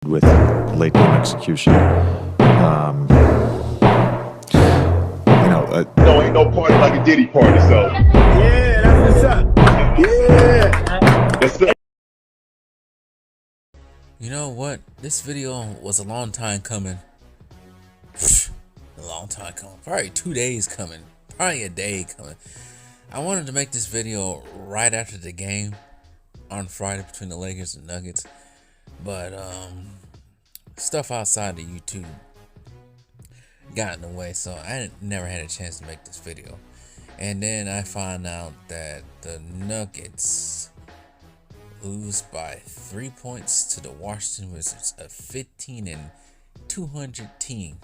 with late game execution. No, ain't no party like a Diddy party, so. Yeah, that's what's up. Yeah. Yes, sir. You know what? This video was a long time coming. A long time coming. Probably 2 days coming. Probably a day coming. I wanted to make this video right after the game on Friday between the Lakers and Nuggets. But stuff outside of YouTube got in the way, so I never had a chance to make this video. And then I found out that the Nuggets lose by 3 points to the Washington Wizards, a 15-200 team.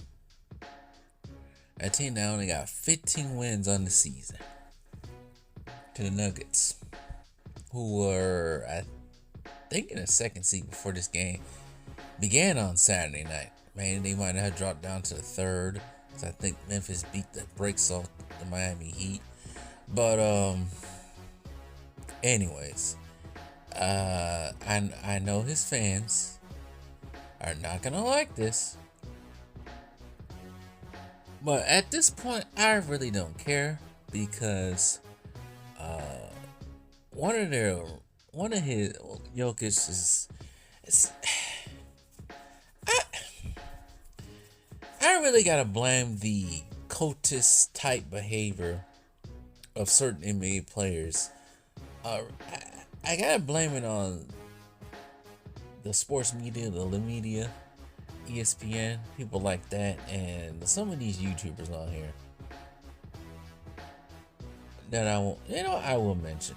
A team that only got 15 wins on the season. To the Nuggets, who were, I think, in the second seed before this game began on Saturday night. Man, they might have dropped down to the third, because I think Memphis beat the brakes off the Miami Heat. But anyways, I know his fans are not gonna like this, but at this point, I really don't care, because one of his Jokic is I really gotta blame the cultist type behavior of certain NBA players. I gotta blame it on the sports media, the media, ESPN, people like that, and some of these YouTubers on here that I will mention,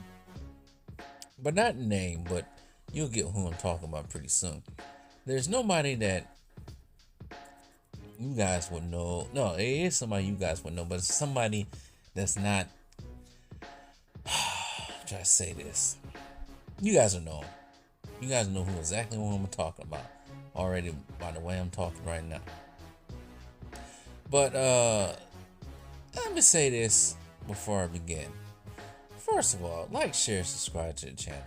but not name, but you'll get who I'm talking about pretty soon. There's nobody that you guys would know. No, it is somebody you guys would know, but it's somebody that's not. Try to say this. You guys will know him. You guys know who exactly who I'm talking about already by the way I'm talking right now. But let me say this before I begin. First of all, like, share, subscribe to the channel.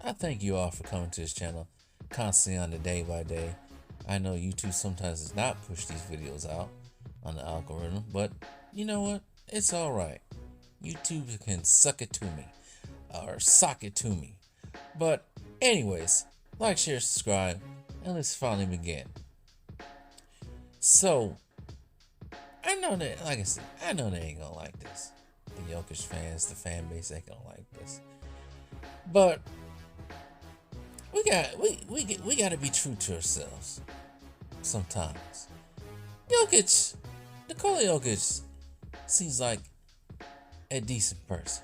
I thank you all for coming to this channel constantly on the day by day. I know YouTube sometimes does not push these videos out on the algorithm, but you know what? It's alright. YouTube can suck it to me, or sock it to me. But anyways, like, share, subscribe, and let's finally begin. So, I know that, like I said, I know they ain't gonna like this. The Jokic fans, the fan base, ain't gonna like this. But we gotta be true to ourselves sometimes. Nikola Jokic seems like a decent person.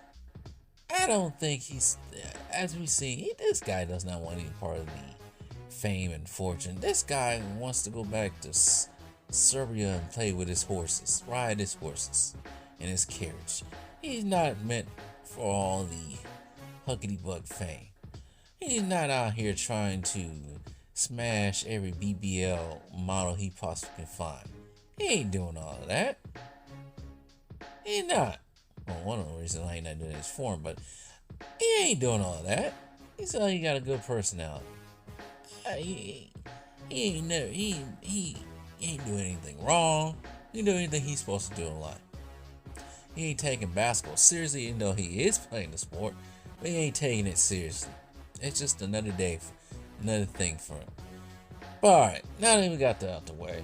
I don't think he's, as we see, this guy does not want any part of the fame and fortune. This guy wants to go back to Serbia and play with his horses, ride his horses in his carriage. He's not meant for all the huckety-buck fame. He's not out here trying to smash every BBL model he possibly can find. He ain't doing all of that. He's not. Well, one of the reasons I ain't not doing it is for him, but he ain't doing all of that. He's he got a good personality. He ain't doing anything wrong. He ain't doing anything he's supposed to do in life. He ain't taking basketball seriously, even though he is playing the sport, but he ain't taking it seriously. It's just another day, another thing for him. But alright, now that we got that out the way,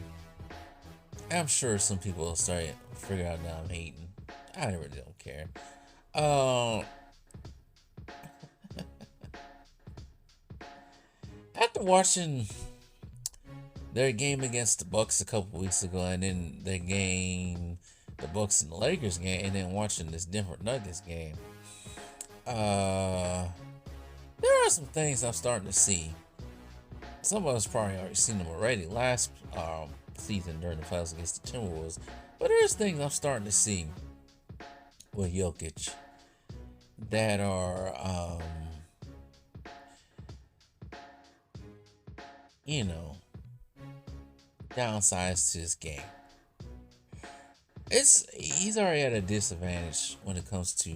I'm sure some people will start to figure out now I'm hating. I really don't care. After watching their game against the Bucks a couple weeks ago, and then the Bucks and the Lakers game, and then watching this Denver Nuggets game, there are some things I'm starting to see. Some of us probably already seen them already last season during the playoffs against the Timberwolves, but there's things I'm starting to see with Jokic that are, downsides to his game. He's already at a disadvantage when it comes to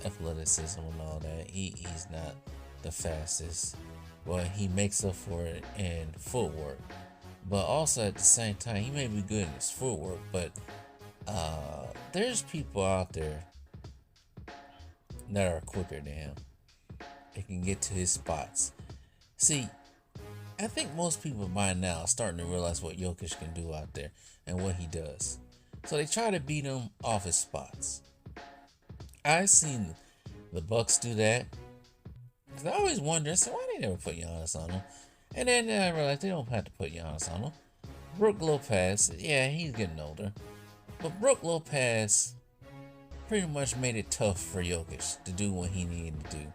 athleticism and all that. He's not the fastest. Well, he makes up for it in footwork, but also at the same time, he may be good in his footwork, but there's people out there that are quicker than him. They can get to his spots. See, I think most people by now are starting to realize what Jokic can do out there and what he does. So they try to beat him off his spots. I've seen the Bucks do that. Cause I always wonder, so why they never put Giannis on him? And then I realized they don't have to put Giannis on him. Brook Lopez, yeah, he's getting older. But Brook Lopez pretty much made it tough for Jokic to do what he needed to do.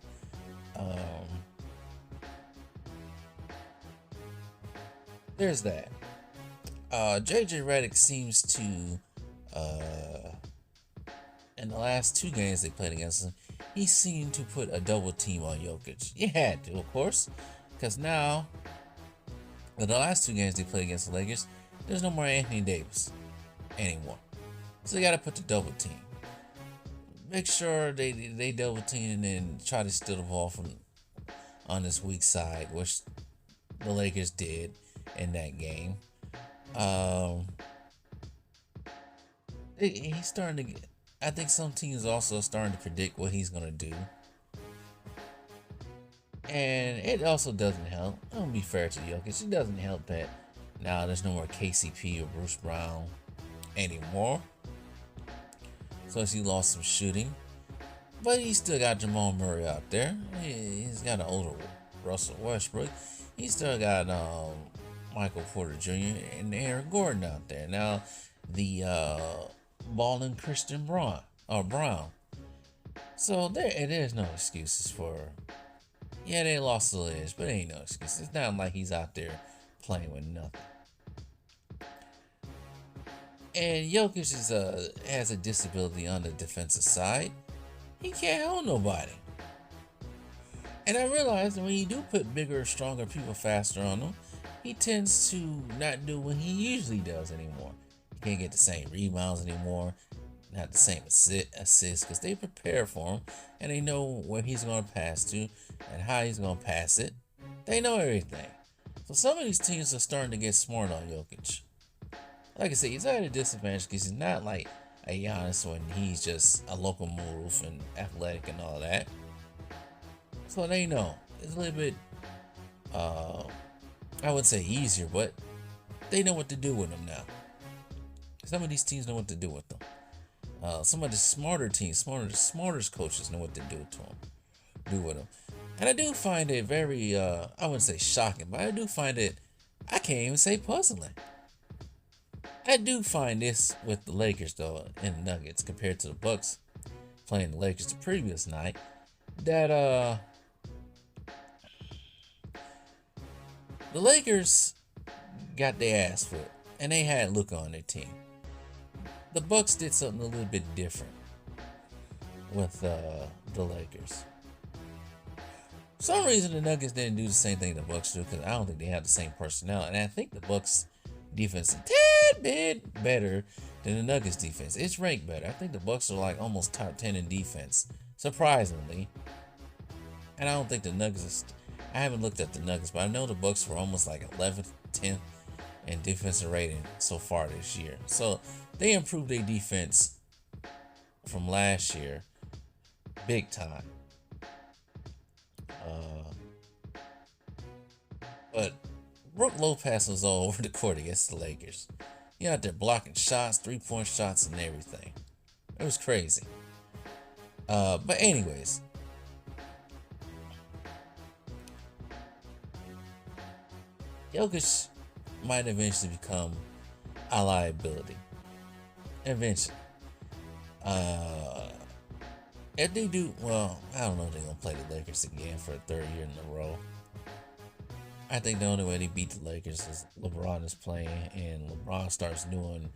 There's that. JJ Redick seems to, in the last 2 games they played against him, he seemed to put a double team on Jokic. He had to, of course, because now, in the last 2 games they played against the Lakers, there's no more Anthony Davis anymore. So they got to put the double team. Make sure they double team and then try to steal the ball from on this weak side, which the Lakers did in that game. He's starting to get, I think some teams also starting to predict what he's gonna do, and it also doesn't help. I'm gonna be fair to Jokic. It doesn't help that now there's no more KCP or Bruce Brown anymore. So he lost some shooting, but he still got Jamal Murray out there. He's got an older Russell Westbrook. He still got Michael Porter Jr. and Aaron Gordon out there. Now the balling Christian Brown. So there's no excuses for. Yeah, they lost the edge, but ain't no excuse. It's not like he's out there playing with nothing. And Jokic has a disability on the defensive side. He can't hold nobody. And I realize that when you do put bigger, stronger people faster on him, he tends to not do what he usually does anymore. He can't get the same rebounds anymore, not the same assists, because they prepare for him and they know where he's going to pass to and how he's going to pass it. They know everything. So some of these teams are starting to get smart on Jokic. Like I said, he's at a disadvantage because he's not like a Giannis when he's just a locomotive and athletic and all that. So they know. It's a little bit, I wouldn't say easier, but they know what to do with him now. Some of these teams know what to do with them. Some of the smarter teams, smartest coaches know what to do with him. And I do find it very, I wouldn't say shocking, but I do find it, I can't even say puzzling. I do find this with the Lakers, though, and the Nuggets, compared to the Bucks playing the Lakers the previous night, that the Lakers got their ass whipped, and they had Luka on their team. The Bucks did something a little bit different with the Lakers. For some reason, the Nuggets didn't do the same thing the Bucks do, because I don't think they have the same personnel, and I think the Bucks defense is a tad bit better than the Nuggets defense. It's ranked better. I think the Bucks are like almost top 10 in defense, surprisingly. And I don't think the Nuggets I haven't looked at the Nuggets, but I know the Bucks were almost like 11th, 10th in defensive rating so far this year. So they improved their defense from last year big time. But Brook Lopez was all over the court against the Lakers. He out there blocking shots, 3-point shots, and everything. It was crazy. But anyways, Jokic might eventually become a liability. Eventually. If they do, well, I don't know if they're going to play the Lakers again for a third year in a row. I think the only way they beat the Lakers is LeBron is playing and LeBron starts doing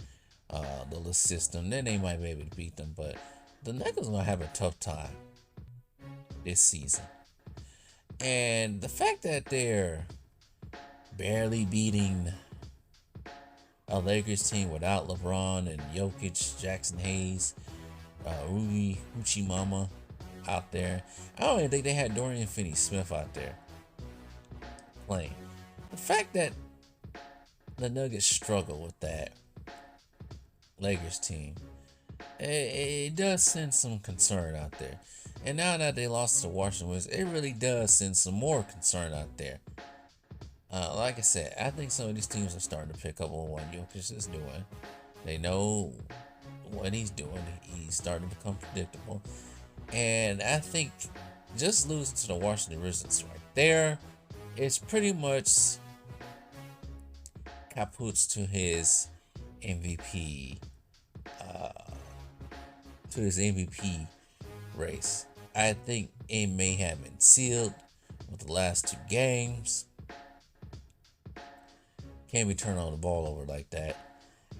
the little system. Then they might be able to beat them. But the Nuggets are going to have a tough time this season. And the fact that they're barely beating a Lakers team without LeBron and Jokic, Jackson Hayes, Rui Hachimura out there. I don't even think they had Dorian Finney-Smith out there. playing. The fact that the Nuggets struggle with that Lakers team, it does send some concern out there. And now that they lost to the Washington Wizards, it really does send some more concern out there. Like I said, I think some of these teams are starting to pick up on what Jokic is doing. They know what he's doing. He's starting to become predictable. And I think just losing to the Washington Wizards right there is pretty much kaput to his MVP race. I think it may have been sealed with the last two games. Can't be turning on the ball over like that.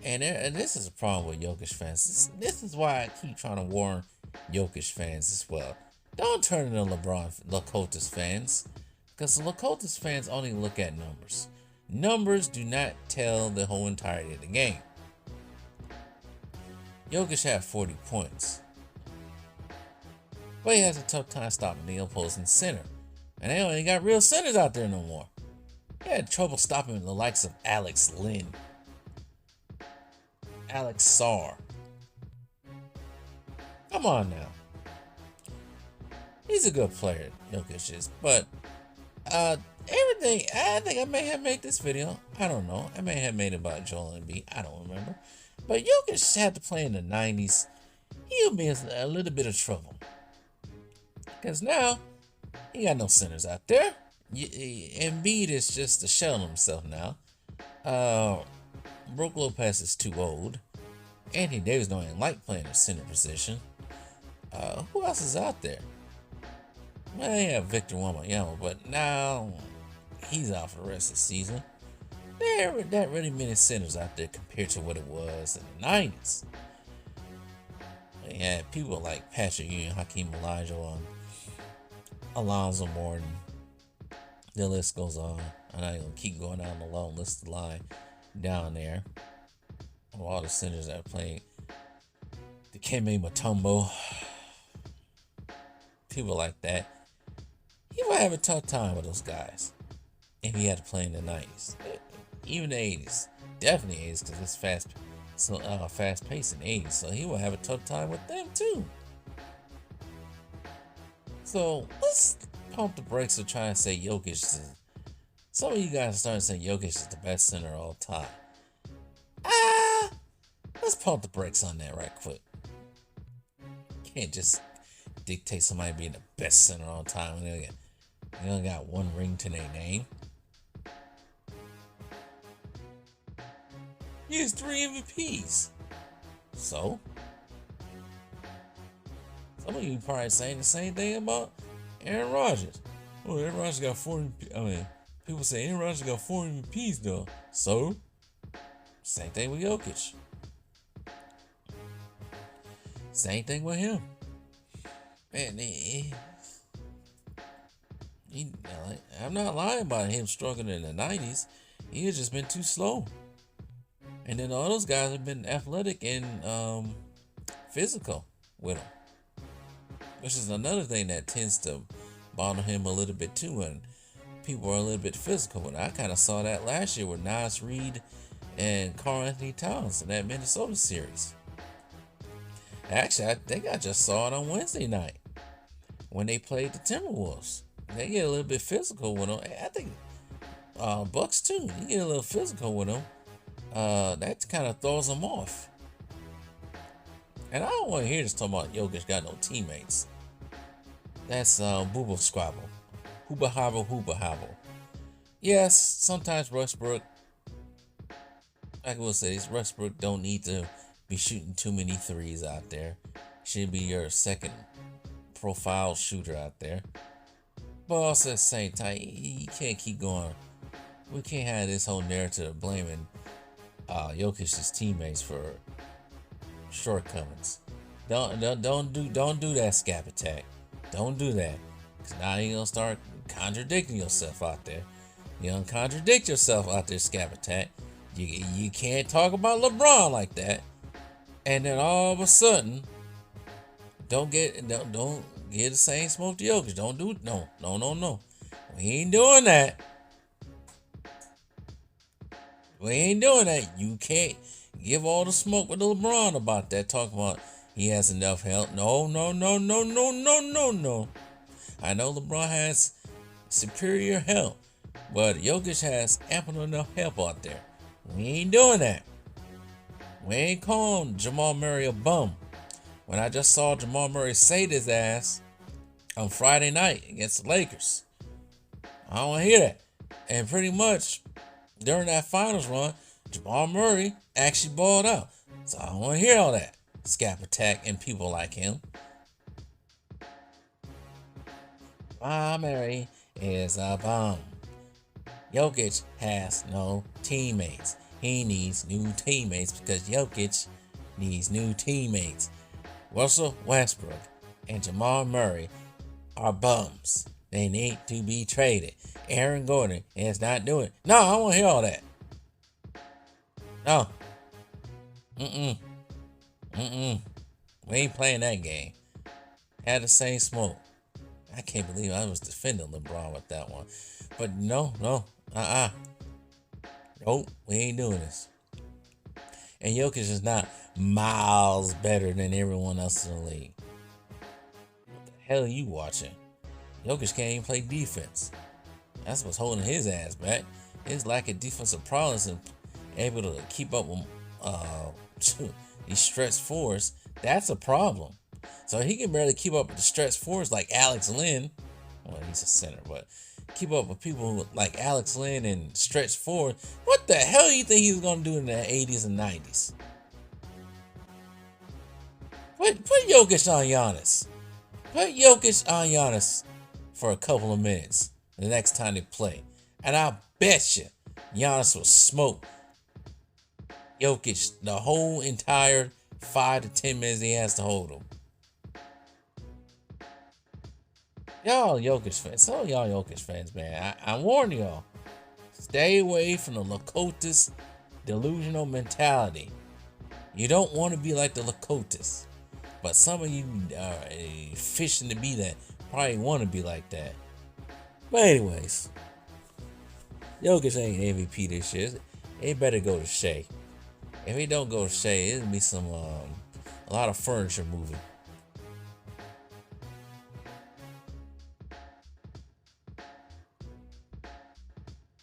And this is a problem with Jokic fans. This is why I keep trying to warn Jokic fans as well. Don't turn into Lakotas fans. Because the Lakotas fans only look at numbers. Numbers do not tell the whole entirety of the game. Jokic had 40 points. But he has a tough time stopping the opposing center. And they ain't got real centers out there no more. He had trouble stopping the likes of Alex Len. Alex Sarr. Come on now. He's a good player, Jokic is. But everything, I think I may have made this video. I don't know. I may have made it about Joel Embiid. I don't remember. But Jokic had to play in the 90s. He'll be in a little bit of trouble. Because now, he got no centers out there. Embiid is just a shell of himself now. Brook Lopez is too old. Anthony Davis don't even like playing in center position. Who else is out there? Well, they have Victor Wembanyama, but now he's out for the rest of the season. There aren't that really many centers out there compared to what it was in the 90s. They had people like Patrick Ewing, Hakeem Olajuwon, Alonzo Mourning. The list goes on. I'm not going to keep going down the long list of line down there of all the centers that are playing. Dikembe Mutombo. People like that. He would have a tough time with those guys if he had to play in the 90s. Even the 80s. Definitely 80s because it's fast paced in the 80s. So he would have a tough time with them too. So let's pump the brakes of trying to say Jokic is. Some of you guys are starting to say Jokic is the best center of all time. Let's pump the brakes on that right quick. Can't just dictate somebody being the best center of all time when they only got one ring to their name. He has 3 MVPs. So, some of you probably saying the same thing about Aaron Rodgers. Oh, Aaron Rodgers got 4 people say Aaron Rodgers got 4 MVPs though. So, same thing with Jokic. Same thing with him. Man, I'm not lying about him struggling in the 90s. He has just been too slow. And then all those guys have been athletic and physical with him. Which is another thing that tends to bother him a little bit too. And people are a little bit physical with him. I kind of saw that last year with Nas Reed and Karl-Anthony Towns in that Minnesota series. Actually, I think I just saw it on Wednesday night when they played the Timberwolves. They get a little bit physical with them. I think Bucks too. You get a little physical with them. That kind of throws them off. And I don't want to hear this talking about Jokic got no teammates. That's Booble Squabble. Hooba Hobble. Yes, sometimes Westbrook, I will say this, Westbrook don't need to be shooting too many threes out there. Should be your second profile shooter out there. But also at the same time, you can't keep going. We can't have this whole narrative of blaming Jokic's teammates for shortcomings. Don't do that scap attack. Don't do that. Cause now you're gonna start contradicting yourself out there. You're gonna contradict yourself out there, scap attack. You can't talk about LeBron like that. And then all of a sudden, don't get the same smoke to Jokic. Don't do it. No. We ain't doing that. We ain't doing that. You can't give all the smoke with LeBron about that. Talk about he has enough help. No, no, no, no, no, no, no, no. I know LeBron has superior help, but Jokic has ample enough help out there. We ain't doing that. We ain't calling Jamal Murray a bum. When I just saw Jamal Murray save his ass on Friday night against the Lakers. I don't want to hear that. And pretty much during that finals run, Jamal Murray actually balled out. So I don't want to hear all that. Scap attack and people like him. Jamal Murray is a bum. Jokic has no teammates. He needs new teammates because Jokic needs new teammates. Russell Westbrook and Jamal Murray are bums. They need to be traded. Aaron Gordon is not doing it. No, I don't want to hear all that. No. We ain't playing that game. Had the same smoke. I can't believe I was defending LeBron with that one. But no. Nope, we ain't doing this. And Jokic is not miles better than everyone else in the league. What the hell are you watching? Jokic can't even play defense. That's what's holding his ass back. His lack of defensive prowess and able to keep up with these stretch fours. That's a problem. So he can barely keep up with the stretch fours like Alex Lynn. Well, he's a center, but keep up with people like Alex Lynn and stretch four. What the hell do you think he was going to do in the 80s and 90s? Put Jokic on Giannis. Put Jokic on Giannis for a couple of minutes the next time they play. And I bet you Giannis will smoke Jokic the whole entire 5 to 10 minutes he has to hold him. Y'all Jokic fans, some of y'all Jokic fans, man, I warn y'all, stay away from the Lakotas delusional mentality. You don't want to be like the Lakotas, but some of you are fishing to be that, probably want to be like that. But anyways, Jokic ain't MVP this year. It better go to Shea. If he don't go to Shea, it'll be some a lot of furniture moving.